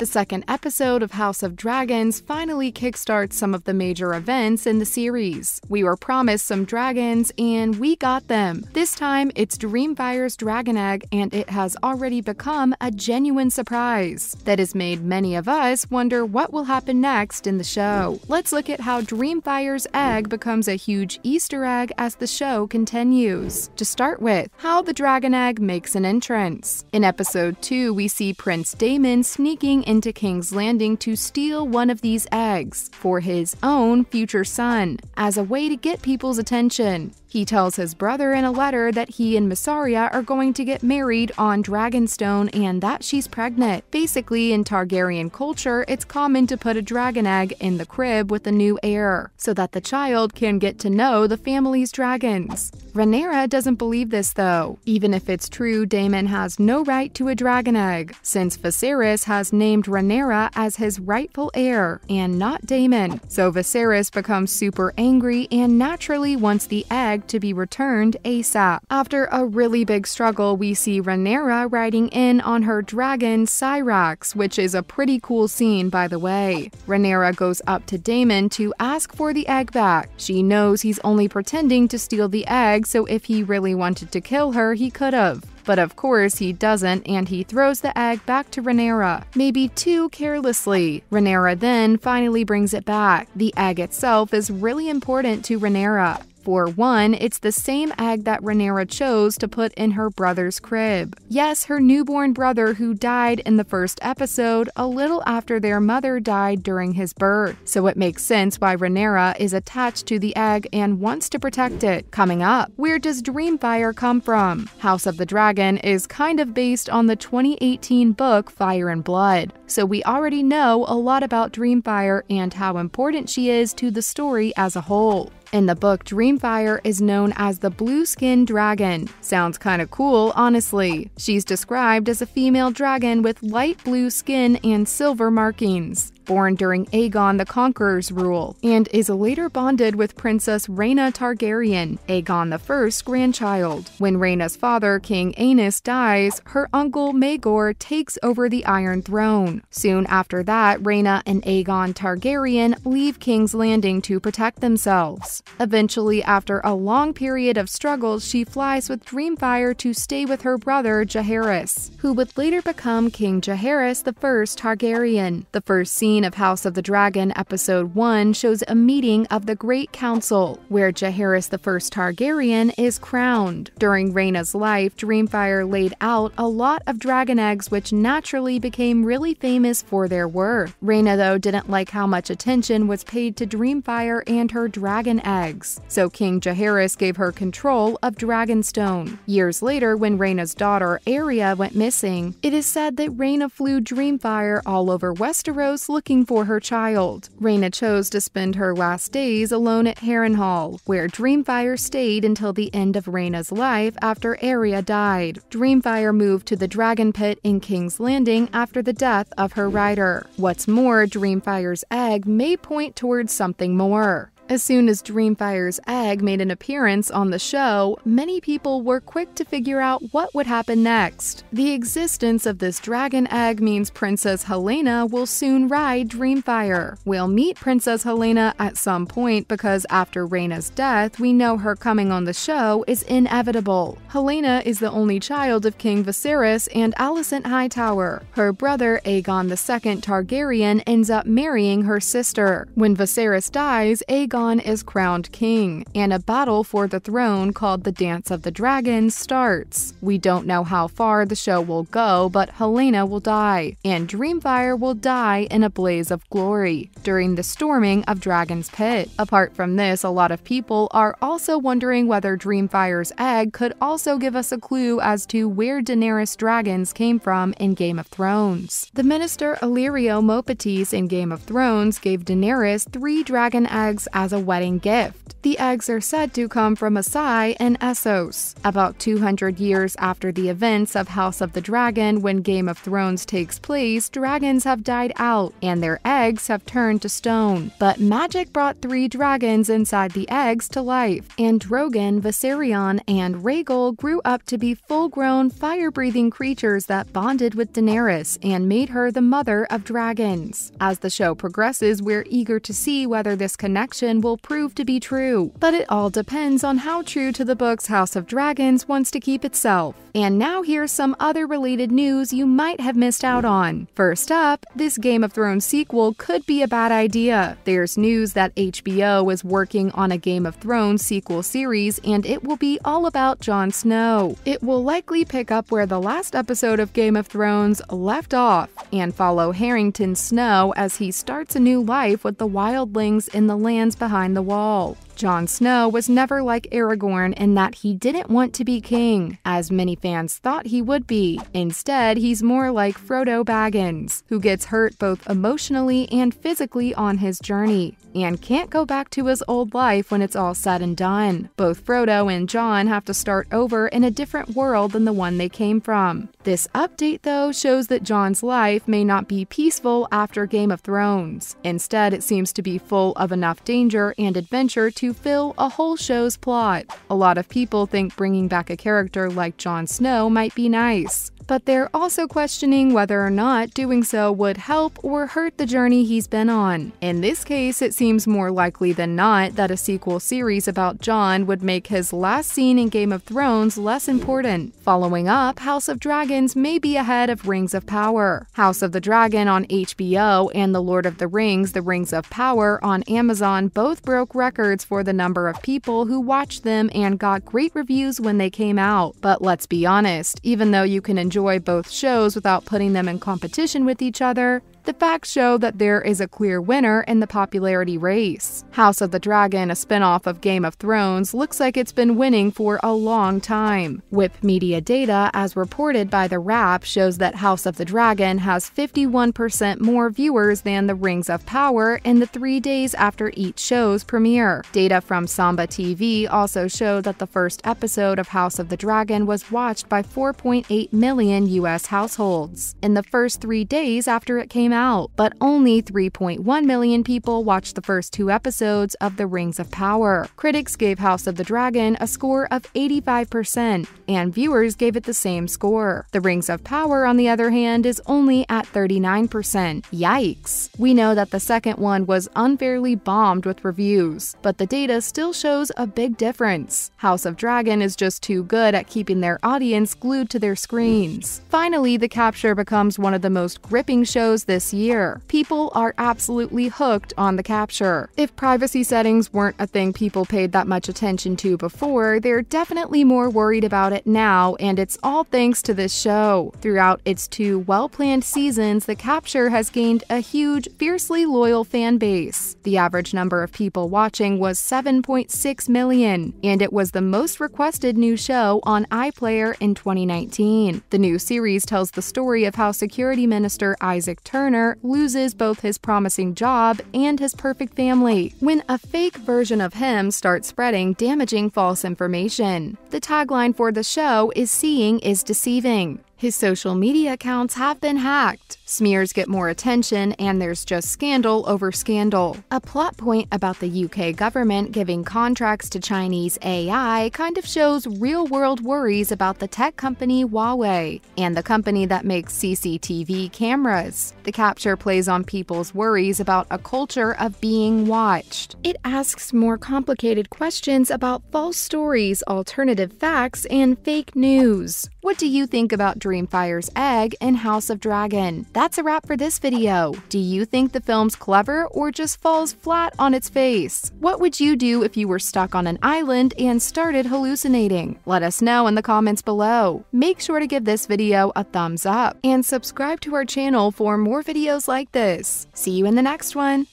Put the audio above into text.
The second episode of House of Dragons finally kickstarts some of the major events in the series. We were promised some dragons, and we got them. This time, it's Dreamfyre's dragon egg, and it has already become a genuine surprise that has made many of us wonder what will happen next in the show. Let's look at how Dreamfyre's egg becomes a huge Easter egg as the show continues. To start with, how the dragon egg makes an entrance. In episode 2, we see Prince Daemon sneaking into King's Landing to steal one of these eggs for his own future son, as a way to get people's attention. He tells his brother in a letter that he and Mysaria are going to get married on Dragonstone and that she's pregnant. Basically, in Targaryen culture, it's common to put a dragon egg in the crib with the new heir, so that the child can get to know the family's dragons. Rhaenyra doesn't believe this though. Even if it's true, Daemon has no right to a dragon egg, since Viserys has named Rhaenyra as his rightful heir, and not Daemon. So Viserys becomes super angry and naturally wants the egg to be returned ASAP. After a really big struggle, we see Rhaenyra riding in on her dragon Syrax, which is a pretty cool scene by the way. Rhaenyra goes up to Daemon to ask for the egg back. She knows he's only pretending to steal the egg, so if he really wanted to kill her, he could've. But of course he doesn't, and he throws the egg back to Rhaenyra, maybe too carelessly. Rhaenyra then finally brings it back. The egg itself is really important to Rhaenyra. For one, it's the same egg that Rhaenyra chose to put in her brother's crib. Yes, her newborn brother who died in the first episode a little after their mother died during his birth. So it makes sense why Rhaenyra is attached to the egg and wants to protect it. Coming up, where does Dreamfyre come from? House of the Dragon is kind of based on the 2018 book Fire and Blood. So we already know a lot about Dreamfyre and how important she is to the story as a whole. In the book, Dreamfyre is known as the blue-skinned dragon. Sounds kinda cool, honestly. She's described as a female dragon with light blue skin and silver markings, born during Aegon the Conqueror's rule, and is later bonded with Princess Rhaenyra Targaryen, Aegon I's grandchild. When Rhaenyra's father, King Aenys, dies, her uncle Maegor takes over the Iron Throne. Soon after that, Rhaenyra and Aegon Targaryen leave King's Landing to protect themselves. Eventually, after a long period of struggles, she flies with Dreamfyre to stay with her brother Jaehaerys, who would later become King Jaehaerys I Targaryen. The first scene of House of the Dragon episode 1 shows a meeting of the Great Council, where Jaehaerys I Targaryen is crowned. During Rhaenyra's life, Dreamfyre laid out a lot of dragon eggs which naturally became really famous for their worth. Rhaenyra though didn't like how much attention was paid to Dreamfyre and her dragon eggs, so King Jaehaerys gave her control of Dragonstone. Years later, when Rhaenyra's daughter Arya went missing, it is said that Rhaenyra flew Dreamfyre all over Westeros looking for her child. Rhaenyra chose to spend her last days alone at Harrenhal, where Dreamfyre stayed until the end of Rhaenyra's life after Arya died. Dreamfyre moved to the Dragon Pit in King's Landing after the death of her rider. What's more, Dreamfyre's egg may point towards something more. As soon as Dreamfyre's egg made an appearance on the show, many people were quick to figure out what would happen next. The existence of this dragon egg means Princess Helaena will soon ride Dreamfyre. We'll meet Princess Helaena at some point because after Rhaenyra's death, we know her coming on the show is inevitable. Helaena is the only child of King Viserys and Alicent Hightower. Her brother Aegon II Targaryen ends up marrying her sister. When Viserys dies, Aegon is crowned king, and a battle for the throne called the Dance of the Dragons starts. We don't know how far the show will go, but Helaena will die, and Dreamfyre will die in a blaze of glory during the storming of Dragon's Pit. Apart from this, a lot of people are also wondering whether Dreamfyre's egg could also give us a clue as to where Daenerys' dragons came from in Game of Thrones. The minister Illyrio Mopatis in Game of Thrones gave Daenerys 3 dragon eggs as as a wedding gift. The eggs are said to come from Mysaria and Essos. About 200 years after the events of House of the Dragon, when Game of Thrones takes place, dragons have died out, and their eggs have turned to stone. But magic brought 3 dragons inside the eggs to life, and Drogon, Viserion, and Rhaegal grew up to be full-grown, fire-breathing creatures that bonded with Daenerys and made her the mother of dragons. As the show progresses, we're eager to see whether this connection will prove to be true. But it all depends on how true to the books House of Dragons wants to keep itself. And now here's some other related news you might have missed out on. First up, this Game of Thrones sequel could be a bad idea. There's news that HBO is working on a Game of Thrones sequel series, and it will be all about Jon Snow. It will likely pick up where the last episode of Game of Thrones left off, and follow Harrington Snow as he starts a new life with the wildlings in the lands behind the wall. Jon Snow was never like Aragorn in that he didn't want to be king, as many fans thought he would be. Instead, he's more like Frodo Baggins, who gets hurt both emotionally and physically on his journey, and can't go back to his old life when it's all said and done. Both Frodo and Jon have to start over in a different world than the one they came from. This update, though, shows that Jon's life may not be peaceful after Game of Thrones. Instead, it seems to be full of enough danger and adventure to fill a whole show's plot. A lot of people think bringing back a character like Jon Snow might be nice, but they're also questioning whether or not doing so would help or hurt the journey he's been on. In this case, it seems more likely than not that a sequel series about Jon would make his last scene in Game of Thrones less important. Following up, House of Dragons may be ahead of Rings of Power. House of the Dragon on HBO and The Lord of the Rings: The Rings of Power on Amazon both broke records for the number of people who watched them and got great reviews when they came out. But let's be honest, even though you can enjoy both shows without putting them in competition with each other, the facts show that there is a clear winner in the popularity race. House of the Dragon, a spin-off of Game of Thrones, looks like it's been winning for a long time. Whip Media data, as reported by The Wrap, shows that House of the Dragon has 51% more viewers than The Rings of Power in the 3 days after each show's premiere. Data from Samba TV also showed that the first episode of House of the Dragon was watched by 4.8 million US households in the first 3 days after it came out, but only 3.1 million people watched the first 2 episodes of The Rings of Power. Critics gave House of the Dragon a score of 85%, and viewers gave it the same score. The Rings of Power, on the other hand, is only at 39%. Yikes! We know that the second one was unfairly bombed with reviews, but the data still shows a big difference. House of Dragon is just too good at keeping their audience glued to their screens. Finally, The Capture becomes one of the most gripping shows this year. People are absolutely hooked on The Capture. If privacy settings weren't a thing people paid that much attention to before, they're definitely more worried about it now, and it's all thanks to this show. Throughout its 2 well-planned seasons, The Capture has gained a huge, fiercely loyal fan base. The average number of people watching was 7.6 million, and it was the most requested new show on iPlayer in 2019. The new series tells the story of how Security Minister Isaac Turner loses both his promising job and his perfect family when a fake version of him starts spreading damaging false information. The tagline for the show is "Seeing is deceiving." His social media accounts have been hacked. Smears get more attention, and there's just scandal over scandal. A plot point about the UK government giving contracts to Chinese AI kind of shows real-world worries about the tech company Huawei and the company that makes CCTV cameras. The Capture plays on people's worries about a culture of being watched. It asks more complicated questions about false stories, alternative facts, and fake news. What do you think about Dreamfyre's egg in House of Dragon? That's a wrap for this video. Do you think the film's clever or just falls flat on its face? What would you do if you were stuck on an island and started hallucinating? Let us know in the comments below. Make sure to give this video a thumbs up and subscribe to our channel for more videos like this. See you in the next one.